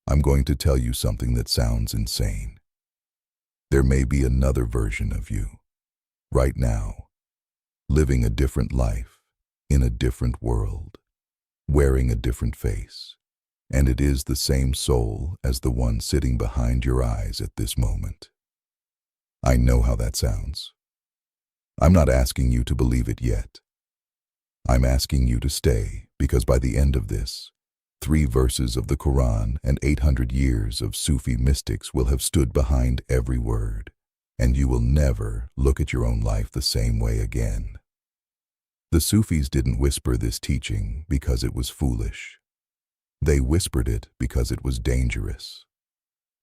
I'm going to tell you something that sounds insane. There may be another version of you, right now, living a different life, in a different world, wearing a different face, and it is the same soul as the one sitting behind your eyes at this moment. I know how that sounds. I'm not asking you to believe it yet. I'm asking you to stay, because by the end of this, 3 verses of the Quran and 800 years of Sufi mystics will have stood behind every word, and you will never look at your own life the same way again. The Sufis didn't whisper this teaching because it was foolish. They whispered it because it was dangerous.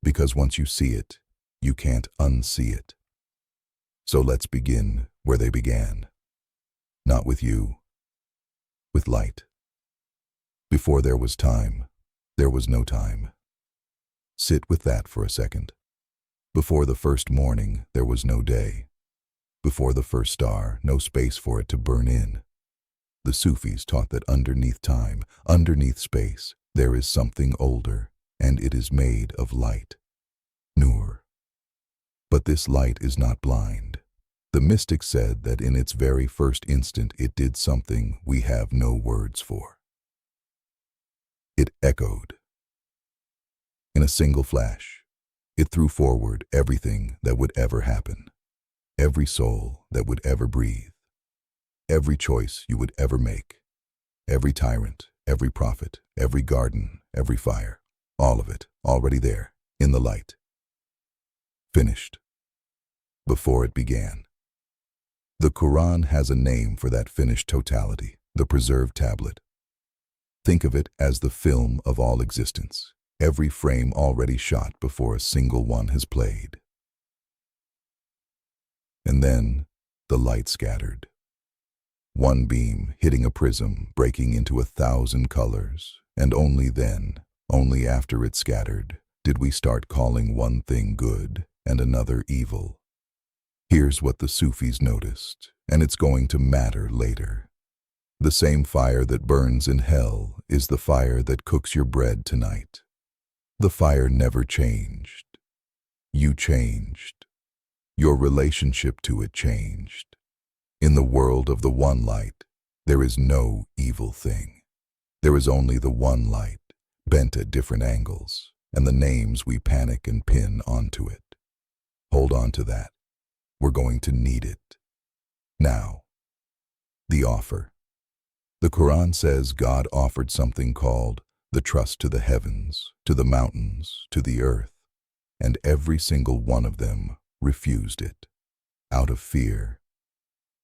Because once you see it, you can't unsee it. So let's begin where they began. Not with you, with light. Before there was time, there was no time. Sit with that for a second. Before the first morning, there was no day. Before the first star, no space for it to burn in. The Sufis taught that underneath time, underneath space, there is something older, and it is made of light. Nur. But this light is not blind. The mystic said that in its very first instant it did something we have no words for. It echoed. In a single flash, it threw forward everything that would ever happen, every soul that would ever breathe, every choice you would ever make, every tyrant, every prophet, every garden, every fire, all of it already there, in the light. Finished. Before it began. The Quran has a name for that finished totality, the preserved tablet. Think of it as the film of all existence, every frame already shot before a single one has played. And then the light scattered. One beam hitting a prism, breaking into 1,000 colors, and only then, only after it scattered, did we start calling one thing good and another evil. Here's what the Sufis noticed, and it's going to matter later. The same fire that burns in hell is the fire that cooks your bread tonight. The fire never changed. You changed. Your relationship to it changed. In the world of the one light, there is no evil thing. There is only the one light, bent at different angles, and the names we panic and pin onto it. Hold on to that. We're going to need it. Now, the offer. The Quran says God offered something called the trust to the heavens, to the mountains, to the earth, and every single one of them refused it, out of fear.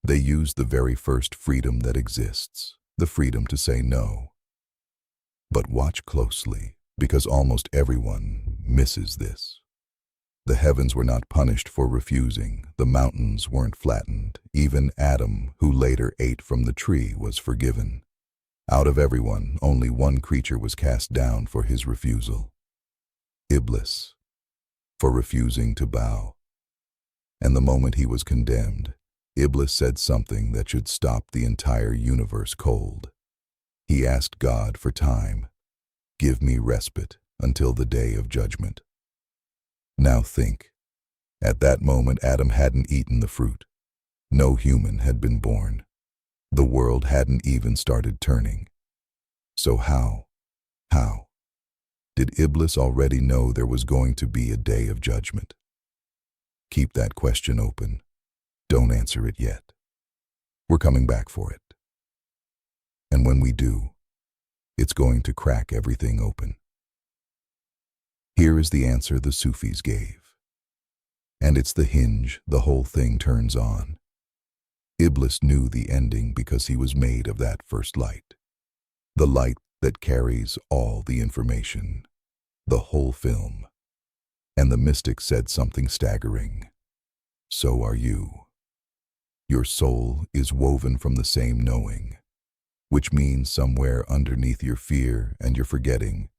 They used the very first freedom that exists, the freedom to say no. But watch closely, because almost everyone misses this. The heavens were not punished for refusing, the mountains weren't flattened, even Adam, who later ate from the tree, was forgiven. Out of everyone, only one creature was cast down for his refusal. Iblis, for refusing to bow. And the moment he was condemned, Iblis said something that should stop the entire universe cold. He asked God for time. Give me respite until the day of judgment. Now think. At that moment, Adam hadn't eaten the fruit. No human had been born. The world hadn't even started turning. So how did Iblis already know there was going to be a day of judgment? Keep that question open. Don't answer it yet. We're coming back for it. And when we do, it's going to crack everything open. Here is the answer the Sufis gave. And it's the hinge the whole thing turns on. Iblis knew the ending because he was made of that first light. The light that carries all the information, the whole film. And the mystic said something staggering. So are you. Your soul is woven from the same knowing, which means somewhere underneath your fear and your forgetting,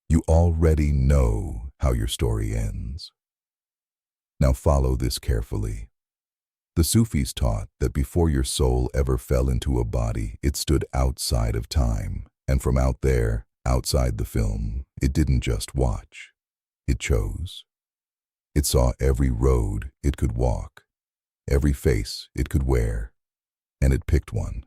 you already know how your story ends. Now follow this carefully. The Sufis taught that before your soul ever fell into a body, it stood outside of time, and from out there, Outside the film, it didn't just watch. It chose. It saw every road it could walk, every face it could wear, and it picked one.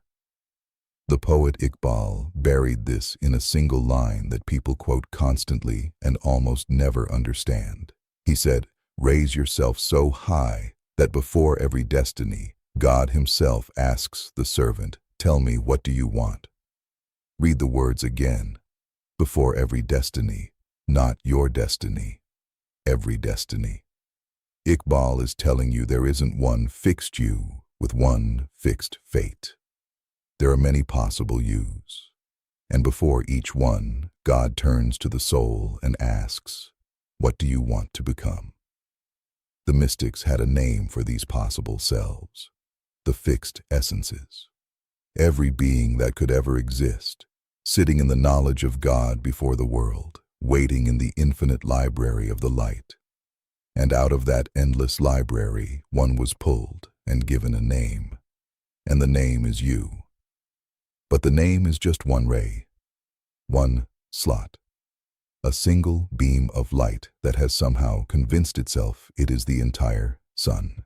The poet Iqbal buried this in a single line that people quote constantly and almost never understand. He said, "Raise yourself so high that before every destiny, God himself asks the servant, 'Tell me, what do you want?'" Read the words again. Before every destiny, not your destiny, every destiny. Iqbal is telling you there isn't one fixed you with one fixed fate. There are many possible yous, and before each one, God turns to the soul and asks, "What do you want to become?" The mystics had a name for these possible selves, the fixed essences. Every being that could ever exist, sitting in the knowledge of God before the world, waiting in the infinite library of the light. And out of that endless library, one was pulled and given a name. And the name is you. But the name is just one ray, one slot, a single beam of light that has somehow convinced itself it is the entire sun.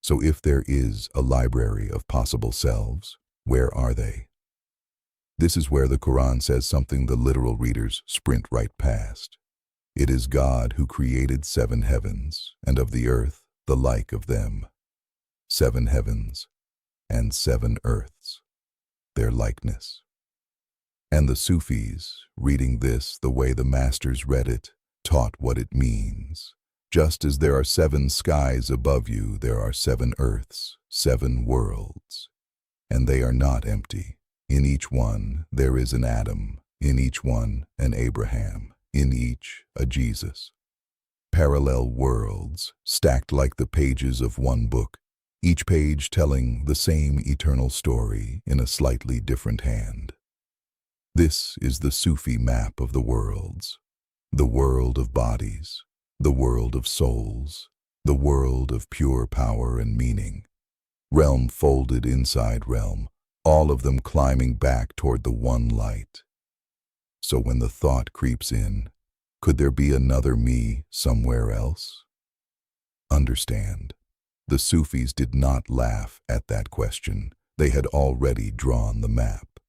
So if there is a library of possible selves, where are they? This is where the Quran says something the literal readers sprint right past. It is God who created 7 heavens, and of the earth the like of them. 7 heavens and 7 earths, their likeness. And the Sufis, reading this the way the masters read it, taught what it means. Just as there are 7 skies above you, there are 7 earths, 7 worlds. And they are not empty. In each one there is an Adam, in each one an Abraham, in each a Jesus. Parallel worlds, stacked like the pages of one book, each page telling the same eternal story in a slightly different hand. This is the Sufi map of the worlds, the world of bodies, the world of souls, the world of pure power and meaning. Realm folded inside realm, all of them climbing back toward the one light. So when the thought creeps in, could there be another me somewhere else? Understand, the Sufis did not laugh at that question. They had already drawn the map,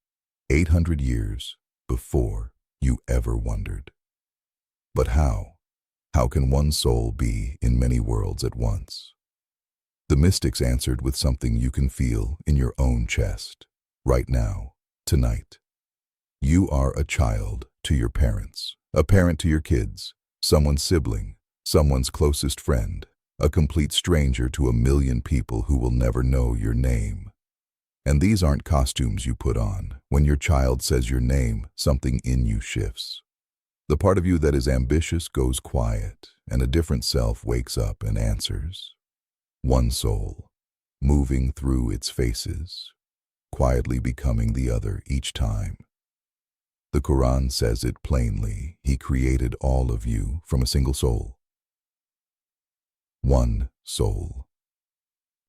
800 years before you ever wondered. But how? How can one soul be in many worlds at once? The mystics answered with something you can feel in your own chest, right now, tonight. You are a child to your parents, a parent to your kids, someone's sibling, someone's closest friend, a complete stranger to a million people who will never know your name. And these aren't costumes you put on. When your child says your name, something in you shifts. The part of you that is ambitious goes quiet, and a different self wakes up and answers. One soul, moving through its faces, quietly becoming the other each time. The Quran says it plainly. He created all of you from a single soul. One soul.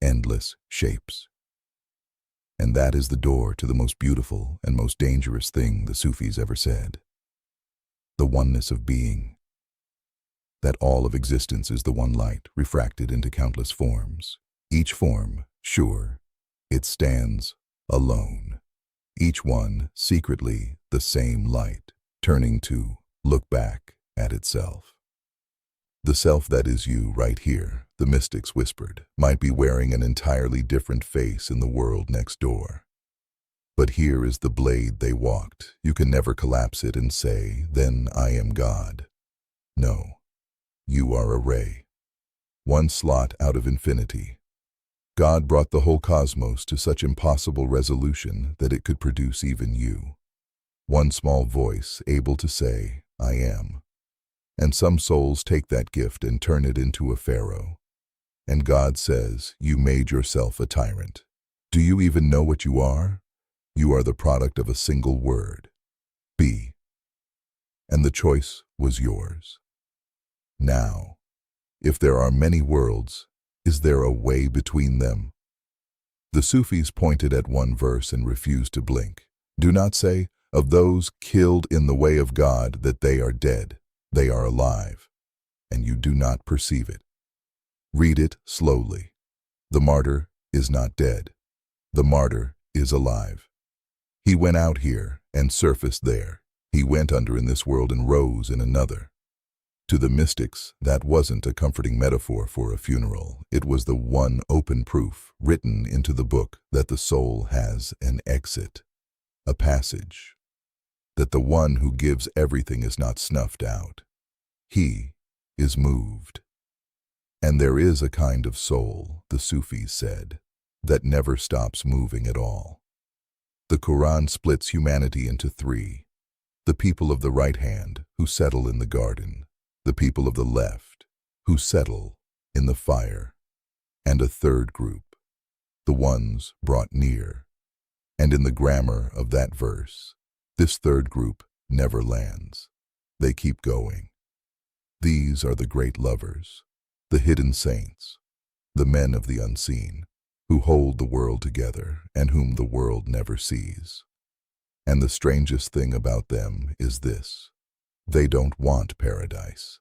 Endless shapes. And that is the door to the most beautiful and most dangerous thing the Sufis ever said. The oneness of being. That all of existence is the one light, refracted into countless forms. Each form, sure, it stands alone. Each one, secretly, the same light, turning to look back at itself. The self that is you right here, the mystics whispered, might be wearing an entirely different face in the world next door. But here is the blade they walked. You can never collapse it and say, "Then I am God." No, you are a ray. One slot out of infinity. God brought the whole cosmos to such impossible resolution that it could produce even you. One small voice able to say, "I am." And some souls take that gift and turn it into a pharaoh. And God says, "You made yourself a tyrant. Do you even know what you are? You are the product of a single word, be." And the choice was yours. Now, if there are many worlds, is there a way between them? The Sufis pointed at one verse and refused to blink. Do not say, of those killed in the way of God, that they are dead, they are alive, and you do not perceive it. Read it slowly. The martyr is not dead. The martyr is alive. He went out here and surfaced there. He went under in this world and rose in another. To the mystics, that wasn't a comforting metaphor for a funeral. It was the one open proof written into the book that the soul has an exit, a passage, that the one who gives everything is not snuffed out. He is moved. And there is a kind of soul, the Sufis said, that never stops moving at all. The Quran splits humanity into three: the people of the right hand, who settle in the garden; the people of the left, who settle in the fire; and a third group, the ones brought near. And in the grammar of that verse, this third group never lands. They keep going. These are the great lovers, the hidden saints, the men of the unseen, who hold the world together and whom the world never sees. And the strangest thing about them is this: they don't want paradise.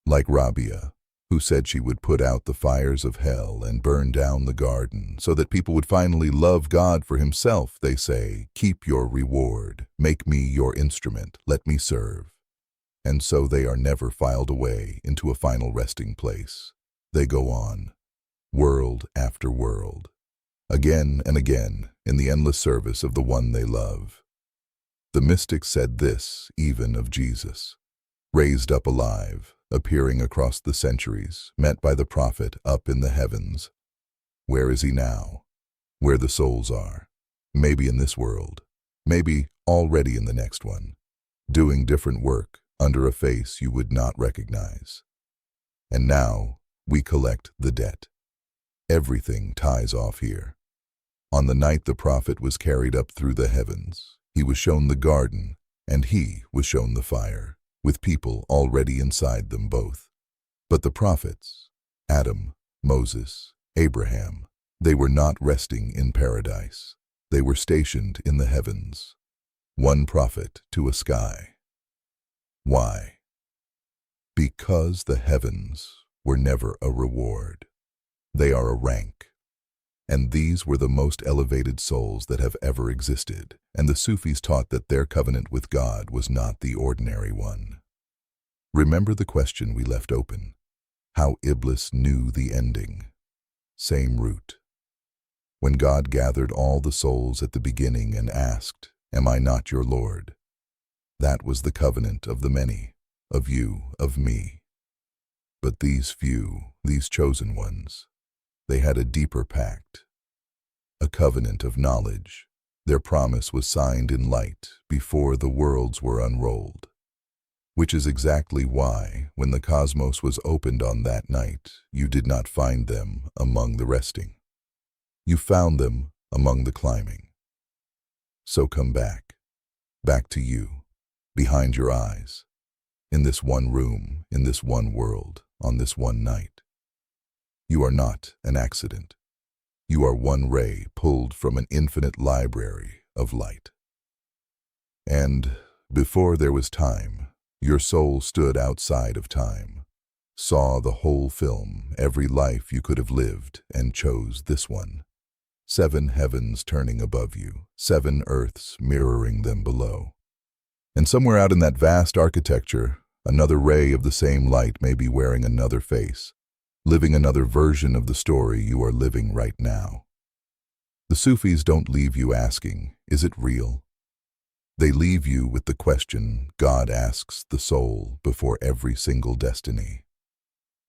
Like Rabia, who said she would put out the fires of hell and burn down the garden so that people would finally love God for himself, they say, "Keep your reward, make me your instrument, let me serve." And so they are never filed away into a final resting place. They go on, world after world, again and again, in the endless service of the one they love. The mystics said this even of Jesus: raised up alive, appearing across the centuries, met by the prophet up in the heavens. Where is he now? Where the souls are. Maybe in this world, maybe already in the next one, doing different work under a face you would not recognize. And now we collect the debt. Everything ties off here. On the night the prophet was carried up through the heavens, he was shown the garden, and he was shown the fire, with people already inside them both. But the prophets, Adam, Moses, Abraham, they were not resting in paradise. They were stationed in the heavens, one prophet to a sky. Why? Because the heavens were never a reward. They are a rank. And these were the most elevated souls that have ever existed, and the Sufis taught that their covenant with God was not the ordinary one. Remember the question we left open: how Iblis knew the ending. Same root. When God gathered all the souls at the beginning and asked, "Am I not your Lord?" That was the covenant of the many, of you, of me. But these few, these chosen ones, they had a deeper pact, a covenant of knowledge. Their promise was signed in light before the worlds were unrolled. Which is exactly why, when the cosmos was opened on that night, you did not find them among the resting. You found them among the climbing. So come back to you, behind your eyes, in this one room, in this one world, on this one night. You are not an accident. You are one ray pulled from an infinite library of light. And before there was time, your soul stood outside of time, saw the whole film, every life you could have lived, and chose this one. 7 heavens turning above you, 7 earths mirroring them below. And somewhere out in that vast architecture, another ray of the same light may be wearing another face, living another version of the story you are living right now. The Sufis don't leave you asking, is it real? They leave you with the question God asks the soul before every single destiny.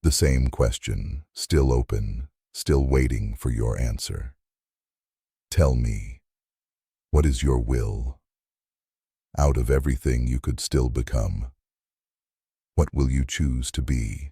The same question, still open, still waiting for your answer. Tell me, what is your will? Out of everything you could still become, what will you choose to be?